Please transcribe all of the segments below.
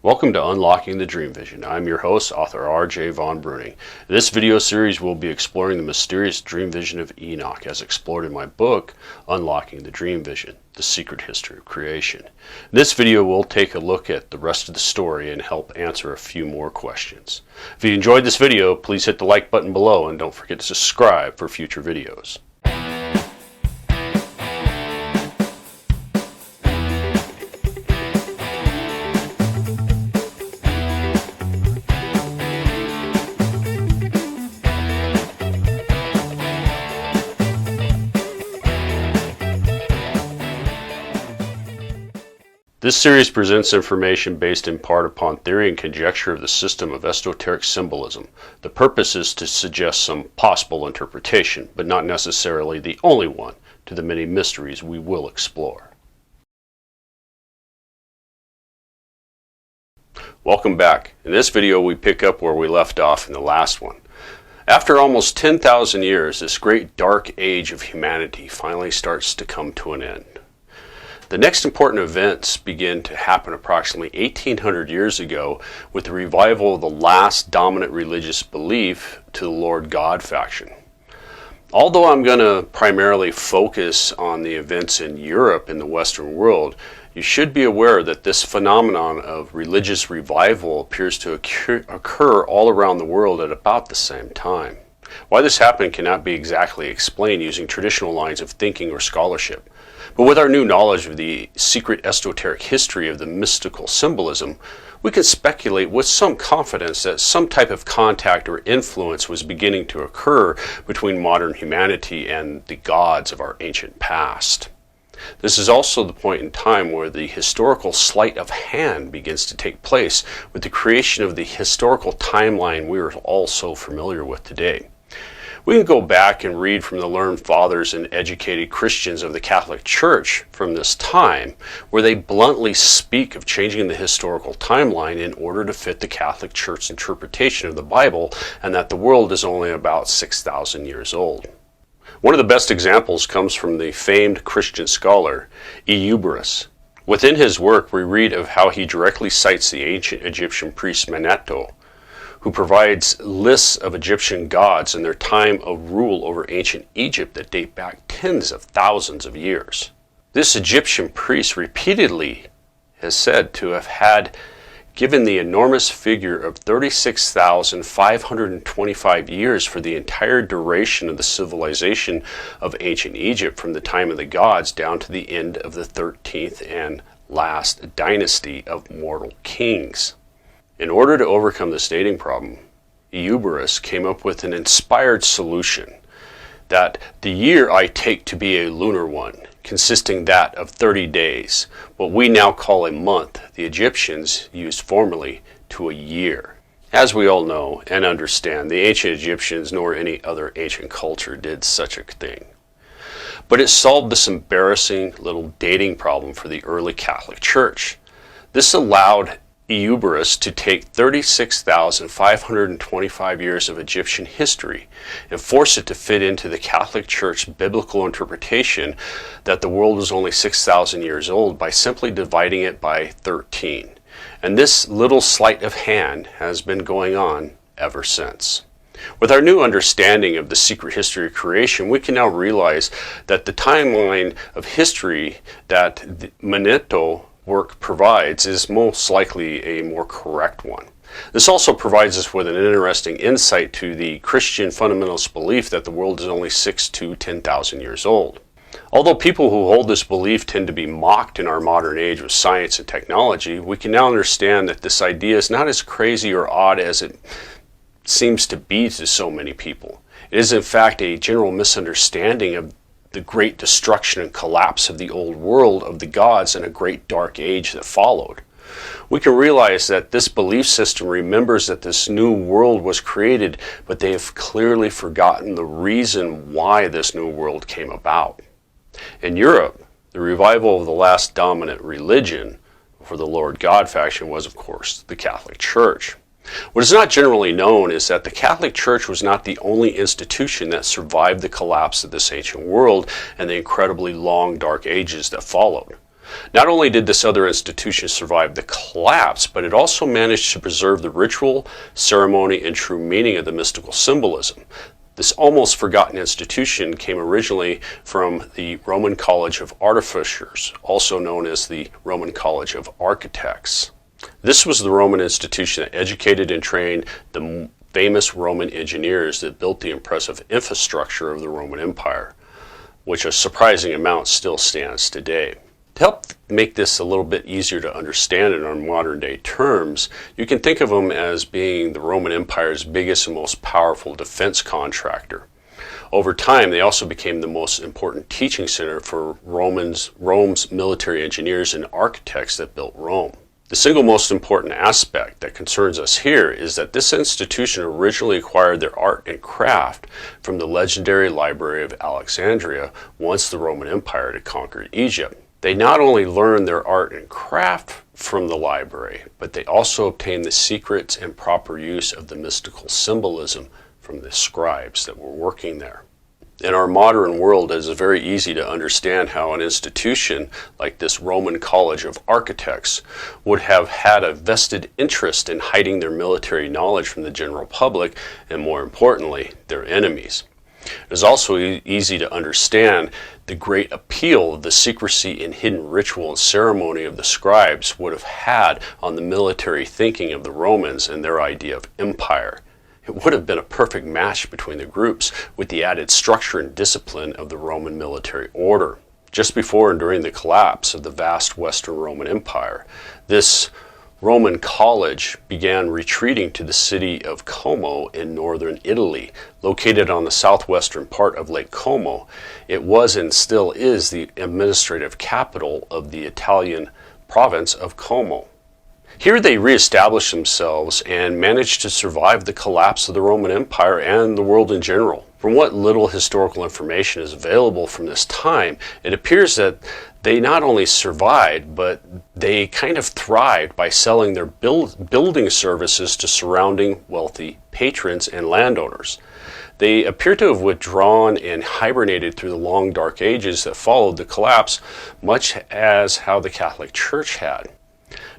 Welcome to Unlocking the Dream Vision. I'm your host, author R.J. von-Bruening. In this video series, we'll be exploring the mysterious dream vision of Enoch as explored in my book, Unlocking the Dream Vision, The Secret History of Creation. In this video, we'll take a look at the rest of the story and help answer a few more questions. If you enjoyed this video, please hit the like button below and don't forget to subscribe for future videos. This series presents information based in part upon theory and conjecture of the system of esoteric symbolism. The purpose is to suggest some possible interpretation, but not necessarily the only one, to the many mysteries we will explore. Welcome back. In this video, we pick up where we left off in the last one. After almost 10,000 years, this great dark age of humanity finally starts to come to an end. The next important events begin to happen approximately 1800 years ago with the revival of the last dominant religious belief to the Lord God faction. Although I'm going to primarily focus on the events in Europe in the Western world, you should be aware that this phenomenon of religious revival appears to occur all around the world at about the same time. Why this happened cannot be exactly explained using traditional lines of thinking or scholarship. But with our new knowledge of the secret esoteric history of the mystical symbolism, we can speculate with some confidence that some type of contact or influence was beginning to occur between modern humanity and the gods of our ancient past. This is also the point in time where the historical sleight of hand begins to take place with the creation of the historical timeline we are all so familiar with today. We can go back and read from the learned fathers and educated Christians of the Catholic Church from this time, where they bluntly speak of changing the historical timeline in order to fit the Catholic Church's interpretation of the Bible, and that the world is only about 6,000 years old. One of the best examples comes from the famed Christian scholar, Eusebius. Within his work, we read of how he directly cites the ancient Egyptian priest Manetho, who provides lists of Egyptian gods and their time of rule over ancient Egypt that date back tens of thousands of years. This Egyptian priest repeatedly is said to have had given the enormous figure of 36,525 years for the entire duration of the civilization of ancient Egypt, from the time of the gods down to the end of the 13th and last dynasty of mortal kings. In order to overcome this dating problem, Eusebius came up with an inspired solution that the year I take to be a lunar one, consisting that of 30 days, what we now call a month, the Egyptians used formerly to a year. As we all know and understand, the ancient Egyptians nor any other ancient culture did such a thing. But it solved this embarrassing little dating problem for the early Catholic Church. This allowed Eusebius to take 36,525 years of Egyptian history and force it to fit into the Catholic Church biblical interpretation that the world was only 6,000 years old by simply dividing it by 13. And this little sleight of hand has been going on ever since. With our new understanding of the secret history of creation, we can now realize that the timeline of history that Manetho work provides is most likely a more correct one. This also provides us with an interesting insight to the Christian fundamentalist belief that the world is only 6,000 to 10,000 years old. Although people who hold this belief tend to be mocked in our modern age with science and technology, we can now understand that this idea is not as crazy or odd as it seems to be to so many people. It is in fact a general misunderstanding of the great destruction and collapse of the old world of the gods and a great dark age that followed. We can realize that this belief system remembers that this new world was created, but they have clearly forgotten the reason why this new world came about. In Europe, the revival of the last dominant religion for the Lord God faction was, of course, the Catholic Church. What is not generally known is that the Catholic Church was not the only institution that survived the collapse of this ancient world and the incredibly long dark ages that followed. Not only did this other institution survive the collapse, but it also managed to preserve the ritual, ceremony, and true meaning of the mystical symbolism. This almost forgotten institution came originally from the Roman College of Artificers, also known as the Roman College of Architects. This was the Roman institution that educated and trained the famous Roman engineers that built the impressive infrastructure of the Roman Empire, which a surprising amount still stands today. To help make this a little bit easier to understand in our modern day terms, you can think of them as being the Roman Empire's biggest and most powerful defense contractor. Over time, they also became the most important teaching center for Rome's military engineers and architects that built Rome. The single most important aspect that concerns us here is that this institution originally acquired their art and craft from the legendary Library of Alexandria once the Roman Empire had conquered Egypt. They not only learned their art and craft from the library, but they also obtained the secrets and proper use of the mystical symbolism from the scribes that were working there. In our modern world, it is very easy to understand how an institution like this Roman College of Architects would have had a vested interest in hiding their military knowledge from the general public and, more importantly, their enemies. It is also easy to understand the great appeal of the secrecy and hidden ritual and ceremony of the scribes would have had on the military thinking of the Romans and their idea of empire. It would have been a perfect match between the groups with the added structure and discipline of the Roman military order. Just before and during the collapse of the vast Western Roman Empire, this Roman college began retreating to the city of Como in northern Italy, located on the southwestern part of Lake Como. It was and still is the administrative capital of the Italian province of Como. Here they reestablished themselves and managed to survive the collapse of the Roman Empire and the world in general. From what little historical information is available from this time, it appears that they not only survived, but they kind of thrived by selling their building services to surrounding wealthy patrons and landowners. They appear to have withdrawn and hibernated through the long dark ages that followed the collapse, much as how the Catholic Church had.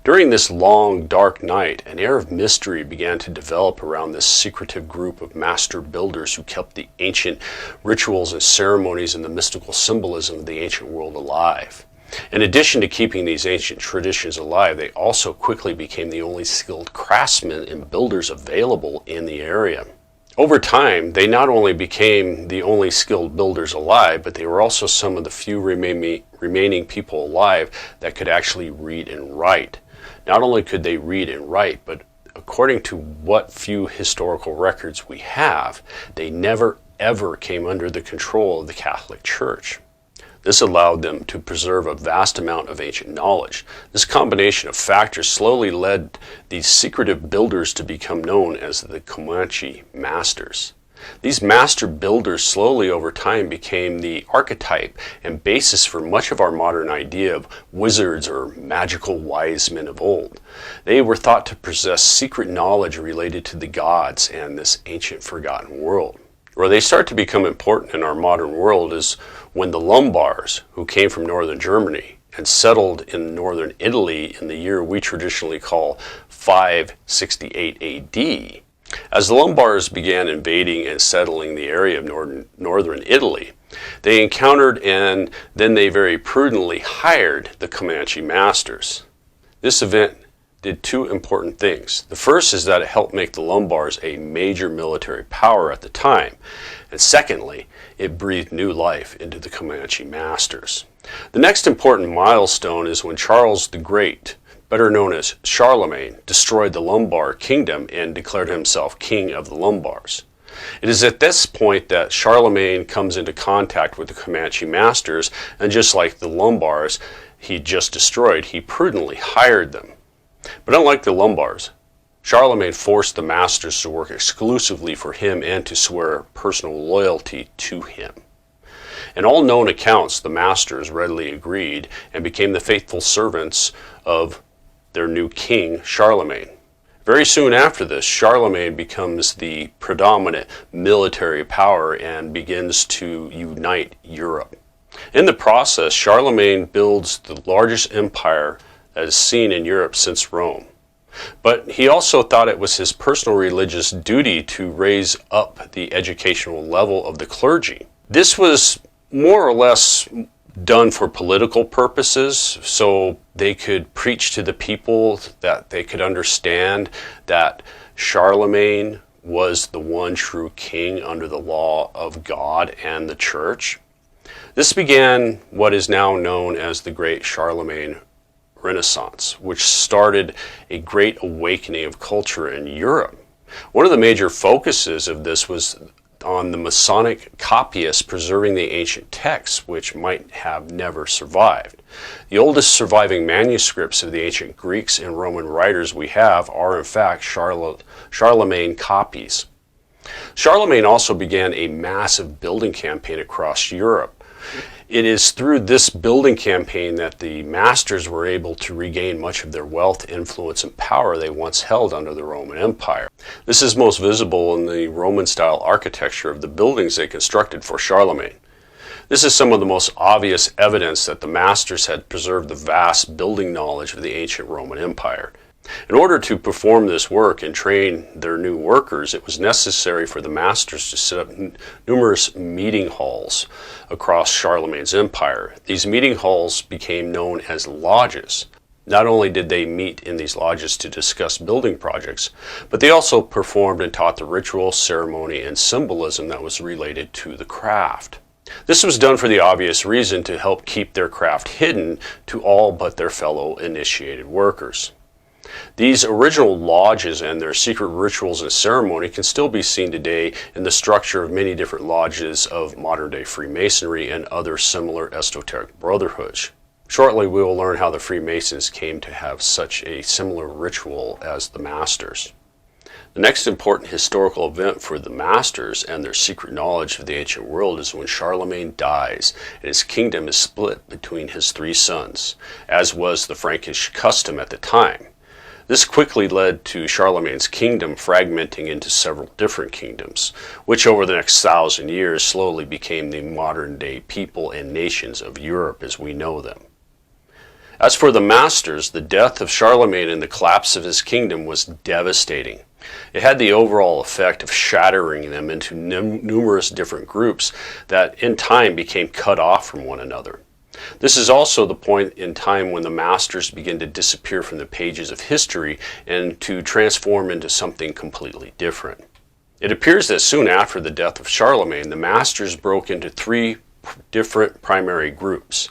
During this long, dark night, an air of mystery began to develop around this secretive group of master builders who kept the ancient rituals and ceremonies and the mystical symbolism of the ancient world alive. In addition to keeping these ancient traditions alive, they also quickly became the only skilled craftsmen and builders available in the area. Over time, they not only became the only skilled builders alive, but they were also some of the few remaining people alive that could actually read and write. Not only could they read and write, but according to what few historical records we have, they never ever came under the control of the Catholic Church. This allowed them to preserve a vast amount of ancient knowledge. This combination of factors slowly led these secretive builders to become known as the Comacine Masters. These master builders slowly over time became the archetype and basis for much of our modern idea of wizards or magical wise men of old. They were thought to possess secret knowledge related to the gods and this ancient forgotten world. Where they start to become important in our modern world is when the Lombards, who came from northern Germany and settled in northern Italy in the year we traditionally call 568 AD. As the Lombards began invading and settling the area of northern Italy, they encountered and then they very prudently hired the Comacine Masters. This event did two important things. The first is that it helped make the Lombards a major military power at the time. And secondly, it breathed new life into the Comacine Masters. The next important milestone is when Charles the Great, better known as Charlemagne, destroyed the Lombard kingdom and declared himself king of the Lombards. It is at this point that Charlemagne comes into contact with the Comacine Masters, and just like the Lombards he just destroyed, he prudently hired them. But unlike the Lombards, Charlemagne forced the Masters to work exclusively for him and to swear personal loyalty to him. In all known accounts, the Masters readily agreed and became the faithful servants of their new king, Charlemagne. Very soon after this, Charlemagne becomes the predominant military power and begins to unite Europe. In the process, Charlemagne builds the largest empire that is seen in Europe since Rome. But he also thought it was his personal religious duty to raise up the educational level of the clergy. This was more or less done for political purposes, so they could preach to the people, that they could understand that Charlemagne was the one true king under the law of God and the church. This began what is now known as the Great Charlemagne Renaissance, which started a great awakening of culture in Europe. One of the major focuses of this was on the Masonic copyists preserving the ancient texts, which might have never survived. The oldest surviving manuscripts of the ancient Greeks and Roman writers we have are in fact Charlemagne copies. Charlemagne also began a massive building campaign across Europe. It is through this building campaign that the masters were able to regain much of their wealth, influence, and power they once held under the Roman Empire. This is most visible in the Roman-style architecture of the buildings they constructed for Charlemagne. This is some of the most obvious evidence that the masters had preserved the vast building knowledge of the ancient Roman Empire. In order to perform this work and train their new workers, it was necessary for the masters to set up numerous meeting halls across Charlemagne's empire. These meeting halls became known as lodges. Not only did they meet in these lodges to discuss building projects, but they also performed and taught the ritual, ceremony, and symbolism that was related to the craft. This was done for the obvious reason to help keep their craft hidden to all but their fellow initiated workers. These original lodges and their secret rituals and ceremony can still be seen today in the structure of many different lodges of modern-day Freemasonry and other similar esoteric brotherhoods. Shortly, we will learn how the Freemasons came to have such a similar ritual as the Masters. The next important historical event for the Masters and their secret knowledge of the ancient world is when Charlemagne dies and his kingdom is split between his three sons, as was the Frankish custom at the time. This quickly led to Charlemagne's kingdom fragmenting into several different kingdoms, which over the next 1,000 years slowly became the modern-day people and nations of Europe as we know them. As for the Masters, the death of Charlemagne and the collapse of his kingdom was devastating. It had the overall effect of shattering them into numerous different groups that in time became cut off from one another. This is also the point in time when the Masters begin to disappear from the pages of history and to transform into something completely different. It appears that soon after the death of Charlemagne, the Masters broke into three different primary groups,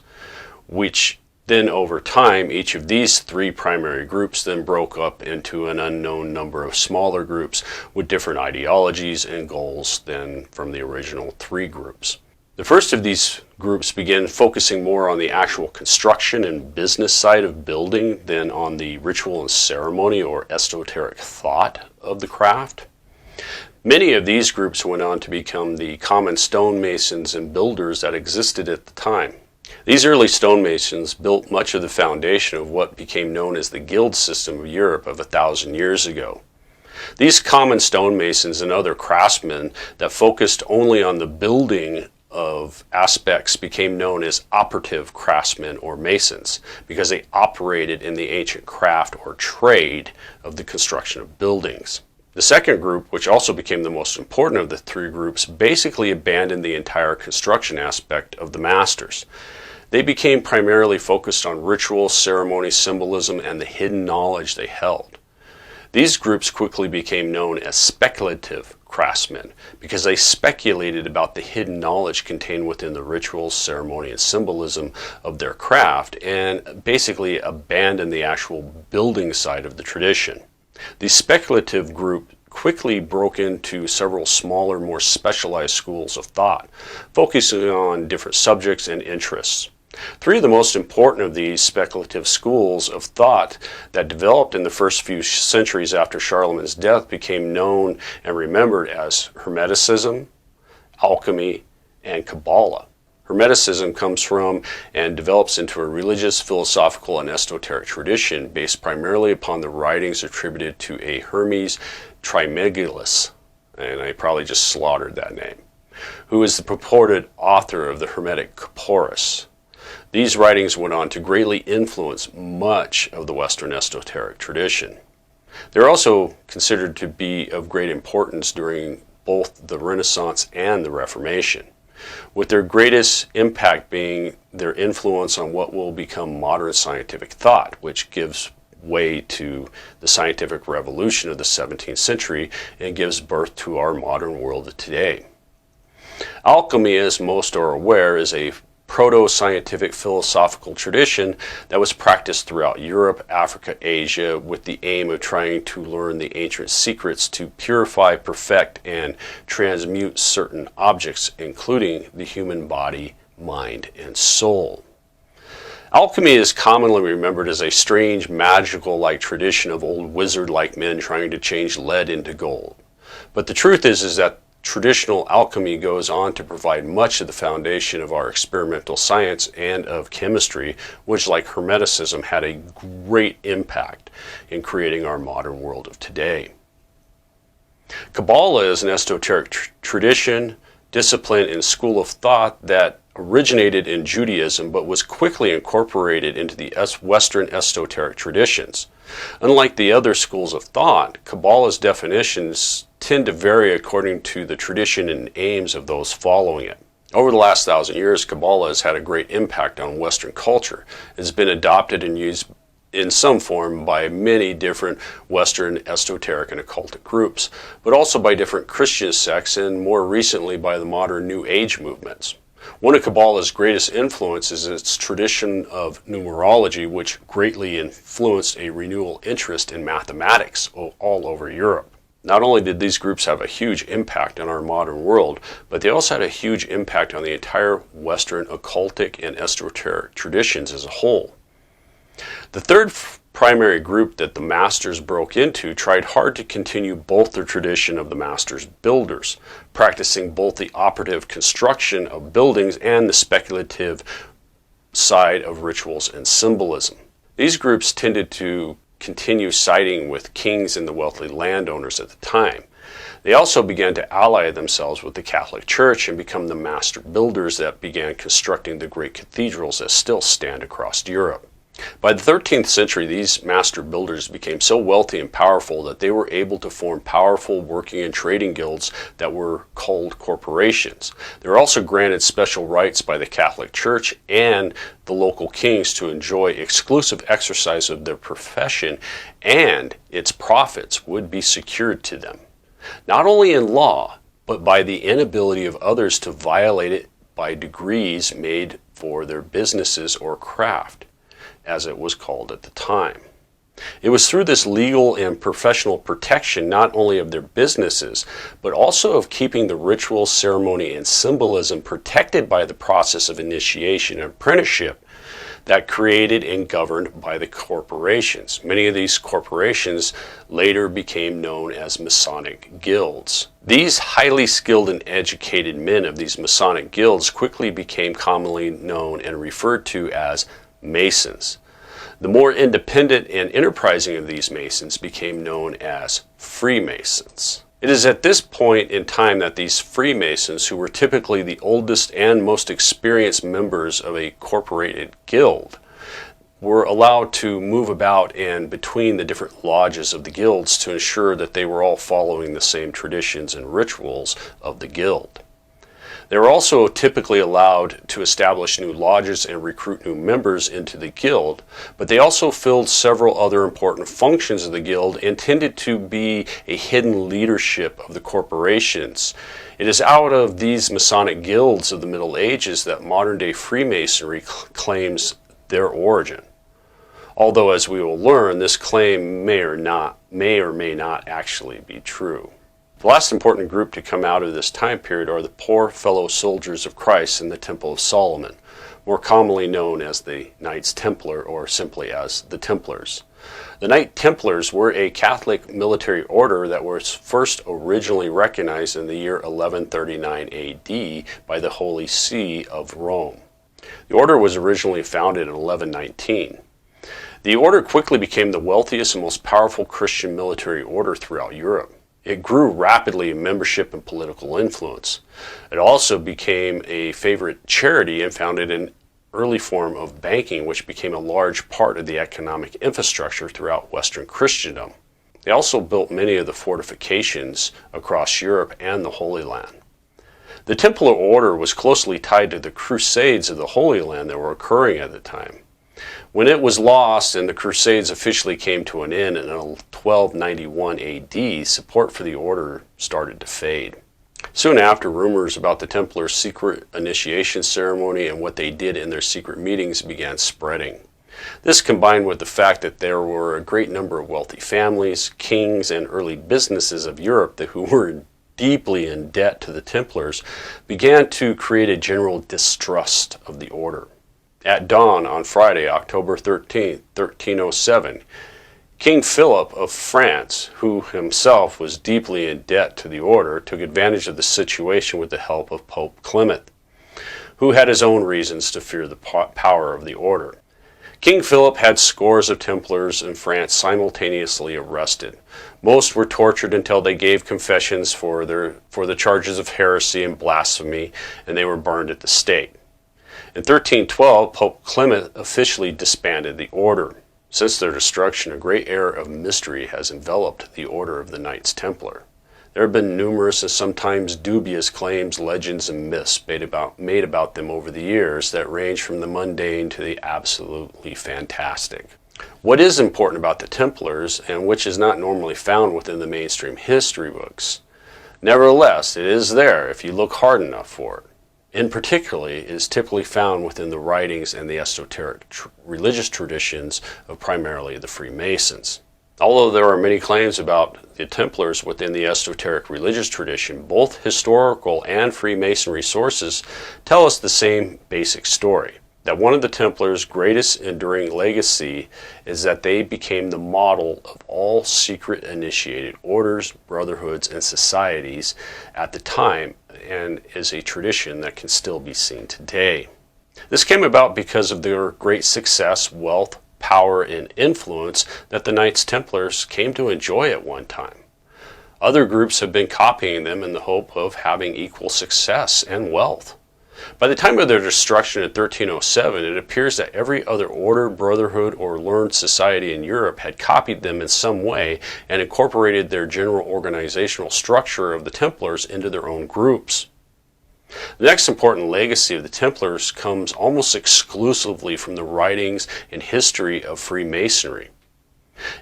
which then over time, each of these three primary groups then broke up into an unknown number of smaller groups with different ideologies and goals than from the original three groups. The first of these groups began focusing more on the actual construction and business side of building than on the ritual and ceremony or esoteric thought of the craft. Many of these groups went on to become the common stonemasons and builders that existed at the time. These early stonemasons built much of the foundation of what became known as the guild system of Europe of 1,000 years ago. These common stonemasons and other craftsmen that focused only on the building of aspects became known as operative craftsmen or masons because they operated in the ancient craft or trade of the construction of buildings. The second group, which also became the most important of the three groups, basically abandoned the entire construction aspect of the Masters. They became primarily focused on ritual, ceremony, symbolism, and the hidden knowledge they held. These groups quickly became known as speculative craftsmen because they speculated about the hidden knowledge contained within the rituals, ceremony, and symbolism of their craft and basically abandoned the actual building side of the tradition. The speculative group quickly broke into several smaller, more specialized schools of thought, focusing on different subjects and interests. Three of the most important of these speculative schools of thought that developed in the first few centuries after Charlemagne's death became known and remembered as Hermeticism, Alchemy, and Kabbalah. Hermeticism comes from and develops into a religious, philosophical, and esoteric tradition based primarily upon the writings attributed to a Hermes Trismegistus, and I probably just slaughtered that name. who is the purported author of the Hermetic Corpus. These writings went on to greatly influence much of the Western esoteric tradition. They're also considered to be of great importance during both the Renaissance and the Reformation, with their greatest impact being their influence on what will become modern scientific thought, which gives way to the scientific revolution of the 17th century and gives birth to our modern world today. Alchemy, as most are aware, is a proto-scientific philosophical tradition that was practiced throughout Europe, Africa, Asia, with the aim of trying to learn the ancient secrets to purify, perfect, and transmute certain objects, including the human body, mind, and soul. Alchemy is commonly remembered as a strange, magical-like tradition of old wizard-like men trying to change lead into gold. But the truth is that traditional alchemy goes on to provide much of the foundation of our experimental science and of chemistry, which, like Hermeticism, had a great impact in creating our modern world of today. Kabbalah is an esoteric tradition, discipline, and school of thought that originated in Judaism but was quickly incorporated into the Western esoteric traditions. Unlike the other schools of thought, Kabbalah's definitions tend to vary according to the tradition and aims of those following it. Over the last 1,000 years, Kabbalah has had a great impact on Western culture. It has been adopted and used in some form by many different Western esoteric and occultic groups, but also by different Christian sects and more recently by the modern New Age movements. One of Kabbalah's greatest influence is its tradition of numerology, which greatly influenced a renewal interest in mathematics all over Europe. Not only did these groups have a huge impact on our modern world, but they also had a huge impact on the entire Western occultic and esoteric traditions as a whole. The third primary group that the Masters broke into tried hard to continue both the tradition of the Masters builders, practicing both the operative construction of buildings and the speculative side of rituals and symbolism. These groups tended to continue siding with kings and the wealthy landowners at the time. They also began to ally themselves with the Catholic Church and become the master builders that began constructing the great cathedrals that still stand across Europe. By the 13th century, these master builders became so wealthy and powerful that they were able to form powerful working and trading guilds that were called corporations. They were also granted special rights by the Catholic Church and the local kings to enjoy exclusive exercise of their profession, and its profits would be secured to them, not only in law, but by the inability of others to violate it by degrees made for their businesses or craft, as it was called at the time. It was through this legal and professional protection not only of their businesses, but also of keeping the ritual, ceremony, and symbolism protected by the process of initiation and apprenticeship that created and governed by the corporations. Many of these corporations later became known as Masonic guilds. These highly skilled and educated men of these Masonic guilds quickly became commonly known and referred to as Masons. The more independent and enterprising of these Masons became known as Freemasons. It is at this point in time that these Freemasons, who were typically the oldest and most experienced members of a corporated guild, were allowed to move about and between the different lodges of the guilds to ensure that they were all following the same traditions and rituals of the guild. They were also typically allowed to establish new lodges and recruit new members into the guild, but they also filled several other important functions of the guild and tended to be a hidden leadership of the corporations. It is out of these Masonic guilds of the Middle Ages that modern-day Freemasonry claims their origin. Although, as we will learn, this claim may or may not actually be true. The last important group to come out of this time period are the poor fellow soldiers of Christ in the Temple of Solomon, more commonly known as the Knights Templar or simply as the Templars. The Knights Templars were a Catholic military order that was first originally recognized in the year 1139 AD by the Holy See of Rome. The order was originally founded in 1119. The order quickly became the wealthiest and most powerful Christian military order throughout Europe. It grew rapidly in membership and political influence. It also became a favorite charity and founded an early form of banking, which became a large part of the economic infrastructure throughout Western Christendom. They also built many of the fortifications across Europe and the Holy Land. The Templar Order was closely tied to the Crusades of the Holy Land that were occurring at the time. When it was lost and the Crusades officially came to an end in 1291 AD, support for the order started to fade. Soon after, rumors about the Templars' secret initiation ceremony and what they did in their secret meetings began spreading. This, combined with the fact that there were a great number of wealthy families, kings, and early businesses of Europe who were deeply in debt to the Templars, began to create a general distrust of the order. At dawn on Friday, October 13, 1307, King Philip of France, who himself was deeply in debt to the order, took advantage of the situation with the help of Pope Clement, who had his own reasons to fear the power of the order. King Philip had scores of Templars in France simultaneously arrested. Most were tortured until they gave confessions for the charges of heresy and blasphemy, and they were burned at the stake. In 1312, Pope Clement officially disbanded the order. Since their destruction, a great air of mystery has enveloped the order of the Knights Templar. There have been numerous and sometimes dubious claims, legends, and myths made about them over the years that range from the mundane to the absolutely fantastic. What is important about the Templars, and which is not normally found within the mainstream history books, nevertheless, it is there if you look hard enough for it. In particular, it is typically found within the writings and the esoteric religious traditions of primarily the Freemasons. Although there are many claims about the Templars within the esoteric religious tradition, both historical and Freemasonry sources tell us the same basic story, that one of the Templars' greatest enduring legacy is that they became the model of all secret initiated orders, brotherhoods, and societies at the time, and is a tradition that can still be seen today. This came about because of their great success, wealth, power, and influence that the Knights Templars came to enjoy at one time. Other groups have been copying them in the hope of having equal success and wealth. By the time of their destruction in 1307, it appears that every other order, brotherhood, or learned society in Europe had copied them in some way and incorporated their general organizational structure of the Templars into their own groups. The next important legacy of the Templars comes almost exclusively from the writings and history of Freemasonry.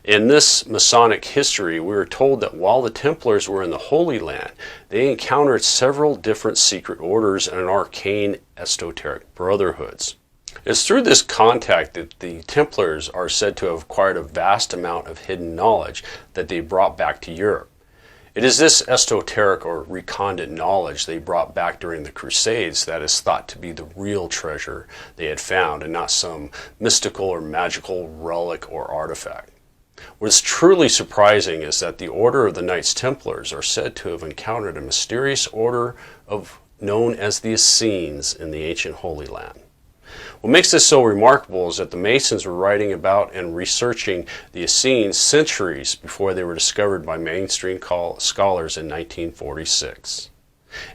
In this Masonic history, we are told that while the Templars were in the Holy Land, they encountered several different secret orders and arcane esoteric brotherhoods. It's through this contact that the Templars are said to have acquired a vast amount of hidden knowledge that they brought back to Europe. It is this esoteric or recondite knowledge they brought back during the Crusades that is thought to be the real treasure they had found, and not some mystical or magical relic or artifact. What is truly surprising is that the Order of the Knights Templars are said to have encountered a mysterious order known as the Essenes in the ancient Holy Land. What makes this so remarkable is that the Masons were writing about and researching the Essenes centuries before they were discovered by mainstream scholars in 1946.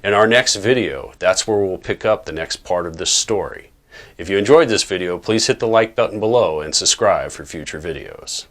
In our next video, that's where we'll pick up the next part of this story. If you enjoyed this video, please hit the like button below and subscribe for future videos.